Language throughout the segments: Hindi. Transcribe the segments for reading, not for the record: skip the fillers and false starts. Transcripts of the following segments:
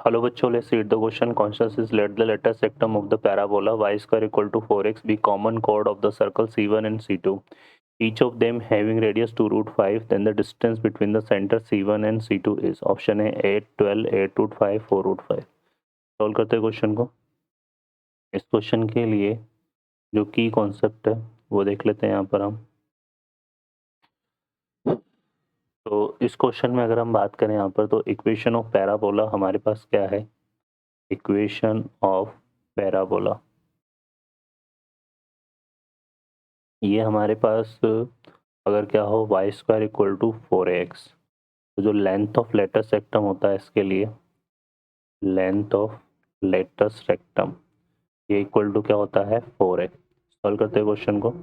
Hello बच्चों, let's read the question. Constance is let the lateral sectum of the parabola y square equal to 4x be common chord of the circle C1 and C2. Each of them having radius 2 root 5. Then the distance between the center C1 and C2 is option A 8, 12, 8 root 5, 4 root 5. Solve करते हैं क्वेश्चन को. इस क्वेश्चन के लिए जो की कॉन्सेप्ट है वो देख लेते हैं यहाँ पर हम. तो इस क्वेश्चन में अगर हम बात करें यहाँ पर तो इक्वेशन ऑफ पैराबोला हमारे पास क्या है. इक्वेशन ऑफ पैराबोला ये हमारे पास अगर क्या हो Y square equal to 4x, तो जो लेंथ ऑफ लेटस रेक्टम होता है इसके लिए लेंथ ऑफ लेटस रेक्टम ये इक्वल टू क्या होता है 4x. सॉल्व करते हैं क्वेश्चन को.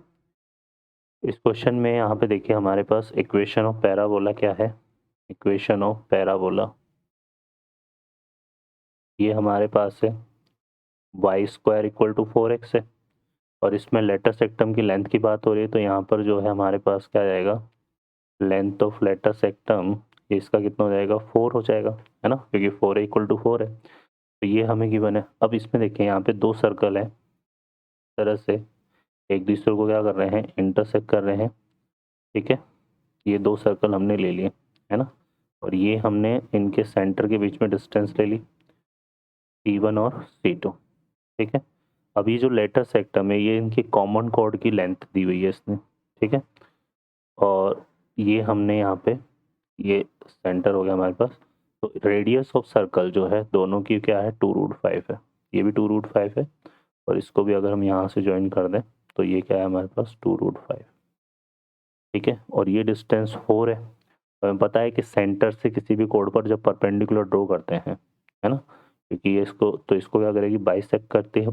इस क्वेश्चन में यहाँ पे देखिए हमारे पास इक्वेशन ऑफ पैराबोला क्या है. इक्वेशन ऑफ पैराबोला ये हमारे पास है Y square equal to 4x है और इसमें लेटस रेक्टम की लेंथ की बात हो रही है तो यहाँ पर जो है हमारे पास क्या जाएगा लेंथ ऑफ लेटस रेक्टम इसका कितना हो जाएगा 4 हो जाएगा है ना, क्योंकि 4 इक्वल टू 4 है. तो ये हमें गिवन है. अब इसमें देखिए यहाँ पे दो सर्कल है, तरह से एक दूसरे को क्या कर रहे हैं इंटरसेक्ट कर रहे हैं. ठीक है, ये दो सर्कल हमने ले लिए है ना, और ये हमने इनके सेंटर के बीच में डिस्टेंस ले ली C1 और C2. ठीक है, अभी जो लेटर सेक्टम है ये इनकी कॉमन कॉर्ड की लेंथ दी हुई है इसने. ठीक है, और ये हमने यहाँ पे ये सेंटर हो गया हमारे पास. तो रेडियस ऑफ सर्कल जो है दोनों की क्या है 2 रूट 5 है, ये भी 2 रूट 5 है और इसको भी अगर हम यहाँ से ज्वाइन कर दें तो ये क्या है हमारे पास 2 रूट 5. ठीक है, और ये डिस्टेंस 4 है. तो हमें पता है कि सेंटर से किसी भी कोड पर जब परपेंडिकुलर ड्रॉ करते हैं है ना, क्योंकि ये इसको क्या करेगी बाइसेक्ट करती है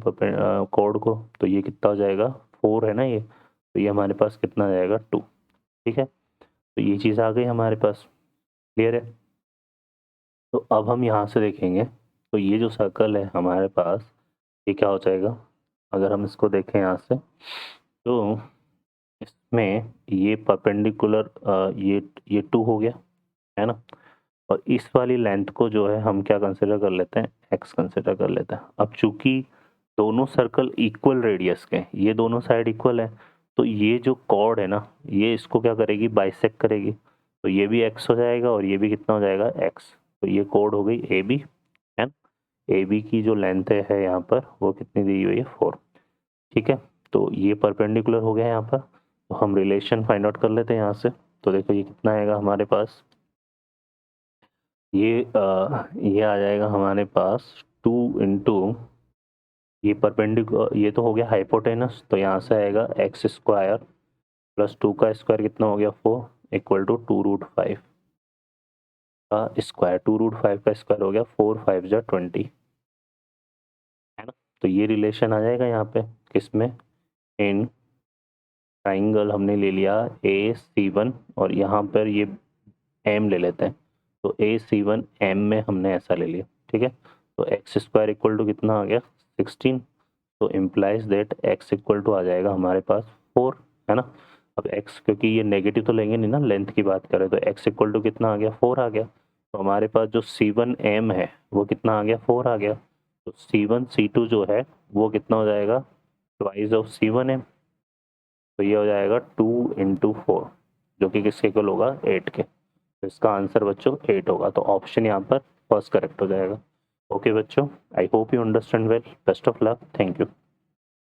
कोड को, तो ये कितना हो जाएगा 4 है ना ये, तो ये हमारे पास कितना आ जाएगा 2. ठीक है, तो ये चीज़ आ गई हमारे पास. क्लियर है. तो अब हम यहाँ से देखेंगे तो ये जो सर्कल है हमारे पास ये क्या हो जाएगा. अगर हम इसको देखें यहाँ से तो इसमें ये परपेंडिकुलर ये 2 हो गया है ना, और इस वाली लेंथ को जो है हम क्या कंसिडर कर लेते हैं x कंसिडर कर लेते हैं. अब चूंकि दोनों सर्कल इक्वल रेडियस के हैं, ये दोनों साइड इक्वल है, तो ये जो कॉर्ड है ना ये इसको क्या करेगी बाइसेक्ट करेगी, तो ये भी x हो जाएगा और ये भी कितना हो जाएगा x. तो ये कॉर्ड हो गई AB है. AB की जो लेंथ है यहाँ पर वो कितनी दी हुई है 4. ठीक है, तो ये परपेंडिकुलर हो गया यहाँ पर. तो हम रिलेशन फाइंड आउट कर लेते हैं यहाँ से. तो देखो ये कितना आएगा हमारे पास, ये आ जाएगा हमारे पास 2 इंटू ये परपेंडिकुलर, ये तो हो गया हाइपोटेनस, तो यहाँ से आएगा एक्स स्क्वायर प्लस 2 का स्क्वायर कितना हो गया 4 इक्वल टू 2 रूट 5 का स्क्वायर. 2 रूट 5 का स्क्वायर हो गया 4 5 जा 20 है ना. तो ये रिलेशन आ जाएगा यहाँ पे किसमें इन ट्राइंगल हमने ले लिया AC1 और यहाँ पर ये M ले लेते हैं, तो AC1 M में हमने ऐसा ले लिया. ठीक है, तो एक्स स्क्वायर इक्वल टू कितना आ गया 16, तो implies that x equal to आ जाएगा हमारे पास 4 है ना. अब x क्योंकि ये नेगेटिव तो लेंगे नहीं ना, लेंथ की बात करें तो x इक्वल टू कितना आ गया 4 आ गया. तो हमारे पास जो C1M है वो कितना आ गया 4 आ गया. तो C1 C2 जो है वो कितना हो जाएगा ट्वाइस ऑफ C1M, तो ये हो जाएगा 2 इंटू 4 जो कि किसके इक्वल होगा 8 के. तो इसका आंसर बच्चों 8 होगा. तो ऑप्शन यहाँ पर फर्स्ट करेक्ट हो जाएगा. ओके बच्चों, I hope you understand well. Best of luck. Thank you.